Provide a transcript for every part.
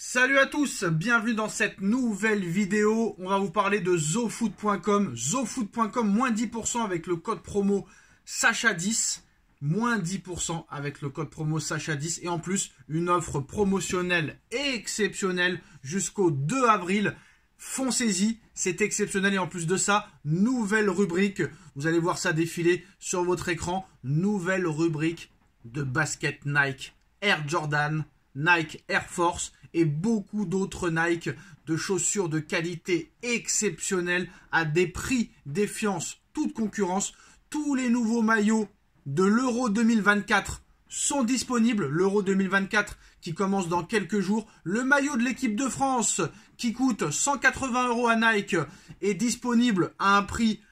Salut à tous, bienvenue dans cette nouvelle vidéo. On va vous parler de zofoot.com. Zofoot.com, moins 10% avec le code promo Sacha10. Moins 10% avec le code promo Sacha10. Et en plus, une offre promotionnelle exceptionnelle jusqu'au 2 avril. Foncez-y, c'est exceptionnel. Et en plus de ça, nouvelle rubrique. Vous allez voir ça défiler sur votre écran. Nouvelle rubrique de basket Nike, Air Jordan, Nike Air Force et beaucoup d'autres Nike, de chaussures de qualité exceptionnelle à des prix défiance toute concurrence. Tous les nouveaux maillots de l'Euro 2024 sont disponibles. L'Euro 2024 qui commence dans quelques jours. Le maillot de l'équipe de France qui coûte 180 € à Nike est disponible à un prix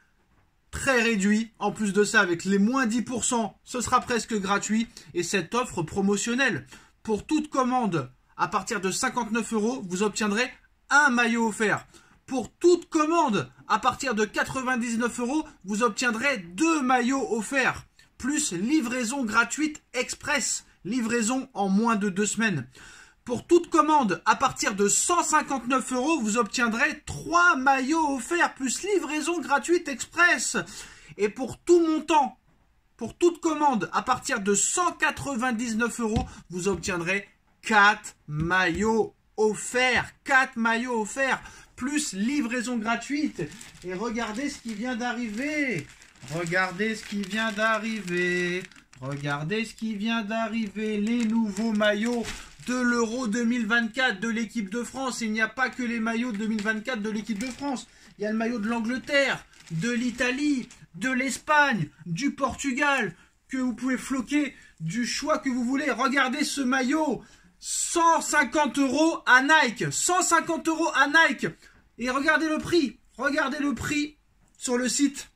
très réduit. En plus de ça, avec les moins 10%, ce sera presque gratuit. Et cette offre promotionnelle, pour toute commande à partir de 59 €, vous obtiendrez un maillot offert. Pour toute commande à partir de 99 €, vous obtiendrez 2 maillots offerts. Plus livraison gratuite express. Livraison en moins de 2 semaines. Pour toute commande à partir de 159 €, vous obtiendrez 3 maillots offerts plus livraison gratuite express. Et pour tout montant, pour toute commande à partir de 199 €, vous obtiendrez 4 maillots offerts. 4 maillots offerts plus livraison gratuite. Et regardez ce qui vient d'arriver. Regardez ce qui vient d'arriver. Regardez ce qui vient d'arriver. Les nouveaux maillots de l'Euro 2024 de l'équipe de France. Il n'y a pas que les maillots 2024 de l'équipe de France. Il y a le maillot de l'Angleterre, de l'Italie, de l'Espagne, du Portugal, que vous pouvez floquer du choix que vous voulez. Regardez ce maillot. 150 € à Nike. 150 € à Nike. Et regardez le prix. Regardez le prix sur le site.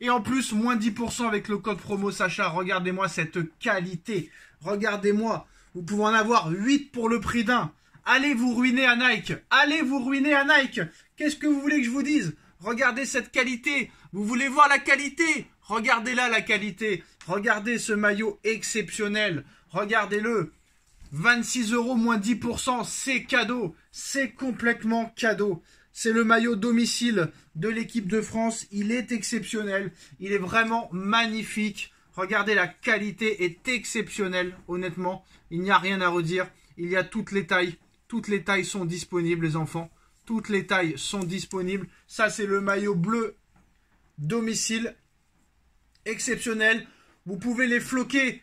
Et en plus, moins 10% avec le code promo Sacha. Regardez-moi cette qualité. Regardez-moi. Vous pouvez en avoir 8 pour le prix d'un. Allez vous ruiner à Nike. Allez vous ruiner à Nike. Qu'est-ce que vous voulez que je vous dise? Regardez cette qualité. Vous voulez voir la qualité? Regardez-là la qualité. Regardez ce maillot exceptionnel. Regardez-le. 26 € moins 10%. C'est cadeau. C'est complètement cadeau. C'est le maillot domicile de l'équipe de France. Il est exceptionnel. Il est vraiment magnifique. Regardez, la qualité est exceptionnelle. Honnêtement, il n'y a rien à redire. Il y a toutes les tailles. Toutes les tailles sont disponibles, les enfants. Toutes les tailles sont disponibles. Ça, c'est le maillot bleu domicile. Exceptionnel. Vous pouvez les floquer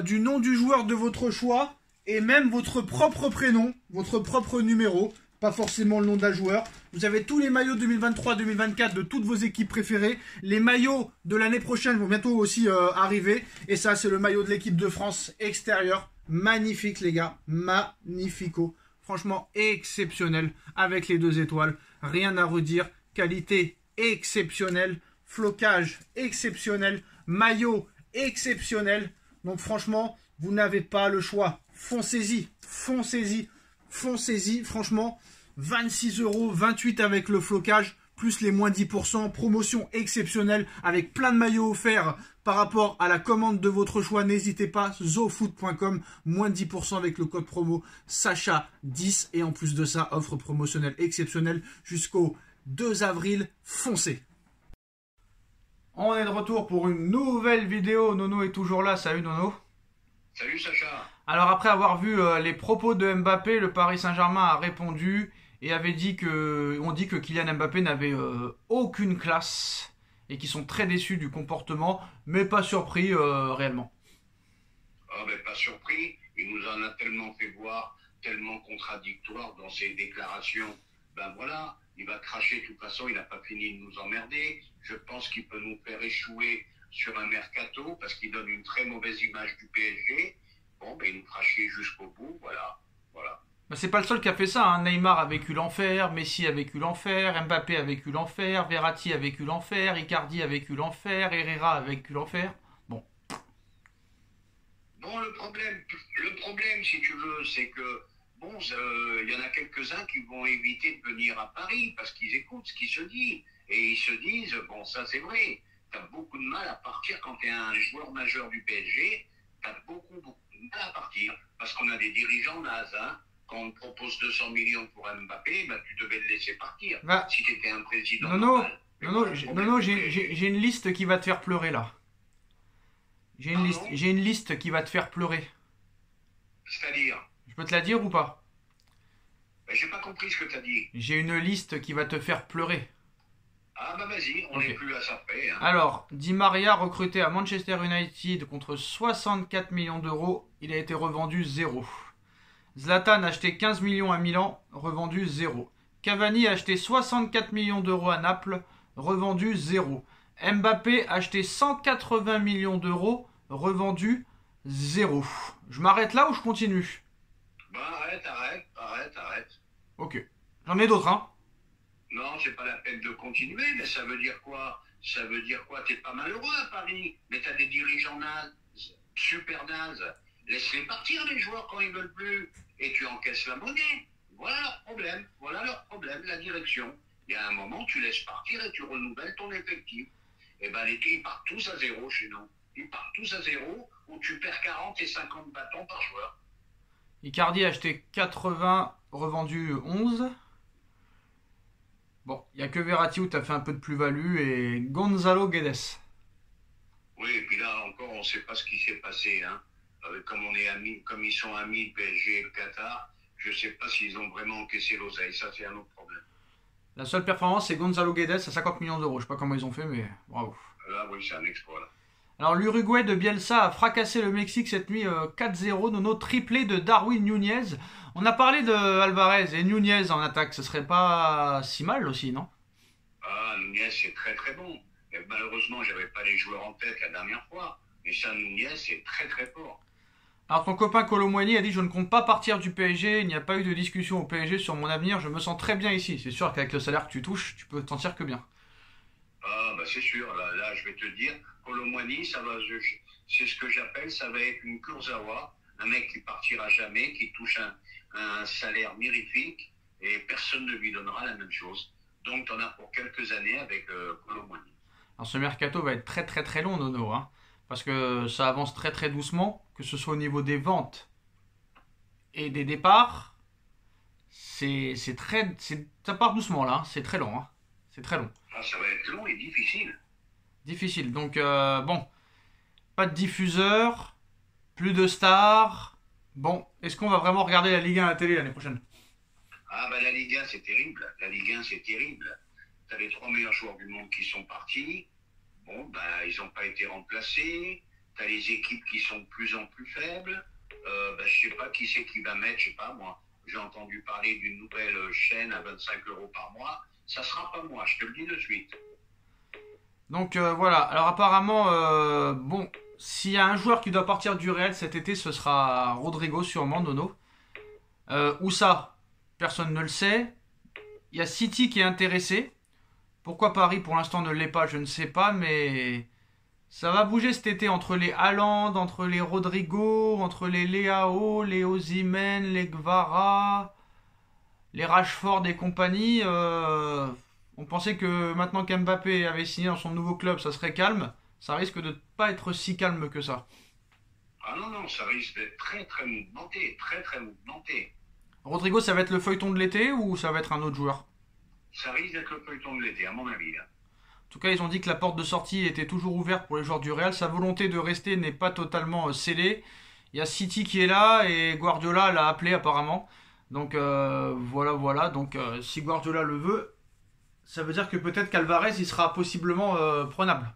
du nom du joueur de votre choix et même votre propre prénom, votre propre numéro. Pas forcément le nom d'un joueur. Vous avez tous les maillots 2023-2024 de toutes vos équipes préférées. Les maillots de l'année prochaine vont bientôt aussi arriver. Et ça, c'est le maillot de l'équipe de France extérieur. Magnifique, les gars. Magnifico. Franchement, exceptionnel. Avec les 2 étoiles. Rien à redire. Qualité exceptionnelle. Flocage exceptionnel. Maillot exceptionnel. Donc franchement, vous n'avez pas le choix. Foncez-y. Foncez-y. Foncez-y, franchement, 26 €, 28 avec le flocage, plus les moins 10%, promotion exceptionnelle avec plein de maillots offerts par rapport à la commande de votre choix. N'hésitez pas, zofoot.com, moins 10% avec le code promo Sacha10. Et en plus de ça, offre promotionnelle exceptionnelle jusqu'au 2 avril. Foncez! On est de retour pour une nouvelle vidéo. Nono est toujours là. Salut Nono. Salut Sacha. Alors après avoir vu les propos de Mbappé, le Paris Saint-Germain a répondu et avait dit que Kylian Mbappé n'avait aucune classe et qu'ils sont très déçus du comportement, mais pas surpris réellement. Ah ben pas surpris, il nous en a tellement fait voir, tellement contradictoire dans ses déclarations. Ben voilà, il va cracher de toute façon, il n'a pas fini de nous emmerder. Je pense qu'il peut nous faire échouer sur un mercato parce qu'il donne une très mauvaise image du PSG. Bon, ben il nous fera chier jusqu'au bout, voilà. Ben, c'est pas le seul qui a fait ça, hein. Neymar a vécu l'enfer, Messi a vécu l'enfer, Mbappé a vécu l'enfer, Verratti a vécu l'enfer, Icardi a vécu l'enfer, Herrera a vécu l'enfer. Bon. Bon, le problème, si tu veux, c'est que bon, il y en a quelques-uns qui vont éviter de venir à Paris parce qu'ils écoutent ce qui se dit. Et ils se disent, bon, ça c'est vrai, tu as beaucoup de mal à partir quand tu es un joueur majeur du PSG, tu as beaucoup de mal à partir parce qu'on a des dirigeants nazes, hein. quand on te propose 200 millions pour Mbappé, bah, tu devais le laisser partir. Bah, Si tu étais un président non, normal. Mais non, voilà non, le j'ai non, problème non, du j'ai PSG. j'ai une liste qui va te faire pleurer là. Pardon? J'ai une liste qui va te faire pleurer. C'est-à-dire, Je peux te la dire ou pas? bah, j'ai pas compris ce que tu as dit. J'ai une liste qui va te faire pleurer. Ah bah vas-y, on Ok. n'est plus à ça près. Hein. Alors, Di Maria recruté à Manchester United contre 64 millions d'euros, il a été revendu 0. Zlatan acheté 15 millions à Milan, revendu 0. Cavani acheté 64 millions d'euros à Naples, revendu 0. Mbappé acheté 180 millions d'euros, revendu 0. Je m'arrête là ou je continue? Bah arrête. Ok. J'en ai d'autres, hein. Non, c'est pas la peine de continuer, mais ça veut dire quoi? Ça veut dire quoi? T'es pas malheureux à Paris, mais t'as des dirigeants nazes, super nazes. Laisse-les partir les joueurs quand ils veulent plus, et tu encaisses la monnaie. Voilà leur problème, la direction. Il y a un moment, tu laisses partir et tu renouvelles ton effectif. Et ben les ils partent tous à zéro chez nous. Ils partent tous à zéro, où tu perds 40 et 50 bâtons par joueur. Icardi acheté 80, revendu 11. Bon, il n'y a que Verratti où tu as fait un peu de plus-value et Gonzalo Guedes. Oui, et puis là encore, on ne sait pas ce qui s'est passé. Hein. Comme on est amis, comme ils sont amis, le PSG et le Qatar, je ne sais pas s'ils ont vraiment encaissé l'oseille. Ça, c'est un autre problème. La seule performance, c'est Gonzalo Guedes à 50 millions d'euros. Je sais pas comment ils ont fait, mais bravo. Là, oui, c'est un exploit. Là. Alors, l'Uruguay de Bielsa a fracassé le Mexique cette nuit 4-0. Nono triplé de Darwin Nunez. On a parlé de Alvarez et Nunez en attaque. Ce serait pas si mal aussi, non? Ah, Nunez, c'est très très bon. Et malheureusement, j'avais pas les joueurs en tête la dernière fois. Mais ça, Nunez, c'est très très fort. Alors, ton copain Kolo Muani a dit: je ne compte pas partir du PSG. Il n'y a pas eu de discussion au PSG sur mon avenir. Je me sens très bien ici. C'est sûr qu'avec le salaire que tu touches, tu peux t'en sortir que bien. Ah, bah c'est sûr. Là, je vais te dire, Colomwani, c'est ce que j'appelle, ça va être une Kurzawa. Un mec qui partira jamais, qui touche un salaire mirifique et personne ne lui donnera la même chose. Donc, tu en as pour quelques années avec Colomwani. Alors, ce mercato va être très très très long, Nono, hein, parce que ça avance très très doucement, que ce soit au niveau des ventes et des départs. Ça part doucement là, hein. C'est très long, hein. C'est très long. Ah, ça va être long et difficile. Difficile. Donc, bon, pas de diffuseur, plus de stars. Bon, est-ce qu'on va vraiment regarder la Ligue 1 à la télé l'année prochaine? Ah, bah la Ligue 1, c'est terrible. La Ligue 1, c'est terrible. Tu as les trois meilleurs joueurs du monde qui sont partis. Bon, bah, ils n'ont pas été remplacés. Tu as les équipes qui sont de plus en plus faibles. Bah, je sais pas qui c'est qui va mettre, je sais pas moi. J'ai entendu parler d'une nouvelle chaîne à 25 euros par mois. Ça sera pas moi, je te le dis de suite. Donc voilà. Alors apparemment, bon, s'il y a un joueur qui doit partir du Real cet été, ce sera Rodrigo sûrement, Nono. Où ça? Personne ne le sait. Il y a City qui est intéressé. Pourquoi Paris pour l'instant ne l'est pas, je ne sais pas, mais ça va bouger cet été entre les Haaland, entre les Rodrigo, entre les Leao, les Osimhen, les Gvara, les Rashford et compagnie. On pensait que maintenant qu'Mbappé avait signé dans son nouveau club, ça serait calme. Ça risque de pas être si calme que ça. Ah non, non, ça risque d'être très très mouvementé, très très mouvementé. Rodrigo, ça va être le feuilleton de l'été ou ça va être un autre joueur? Ça risque d'être le feuilleton de l'été, à mon avis. Là. En tout cas, ils ont dit que la porte de sortie était toujours ouverte pour les joueurs du Real. Sa volonté de rester n'est pas totalement scellée. Il y a City qui est là et Guardiola l'a appelé apparemment. Donc voilà. Donc si Guardiola le veut, ça veut dire que peut-être qu'Alvarez il sera possiblement prenable.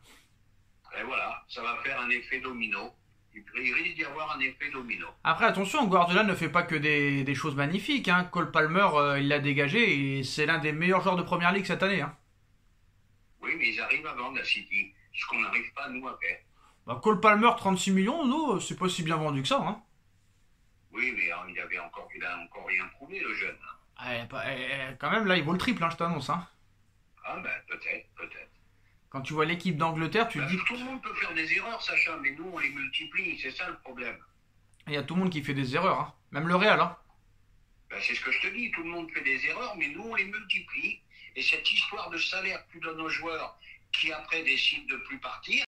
Et voilà, ça va faire un effet domino. Il risque d'y avoir un effet domino. Après, attention, Guardiola ne fait pas que des choses magnifiques, hein. Cole Palmer, il l'a dégagé et c'est l'un des meilleurs joueurs de première ligue cette année, hein. Oui, mais ils arrivent à vendre la City, ce qu'on n'arrive pas nous à faire. Bah, Cole Palmer, 36 millions, non, c'est pas si bien vendu que ça, hein. Oui, mais il a encore rien prouvé, le jeune. Quand même, là, il vaut le triple, hein, je t'annonce, hein. Ah ben, peut-être. Quand tu vois l'équipe d'Angleterre, tu te dis Tout le monde peut faire des erreurs, Sacha, mais nous, on les multiplie, c'est ça le problème. il y a tout le monde qui fait des erreurs, hein. Même le Real, hein. Ben, c'est ce que je te dis, tout le monde fait des erreurs, mais nous, on les multiplie. Et cette histoire de salaire que tu donnes aux joueurs qui après décident de plus partir,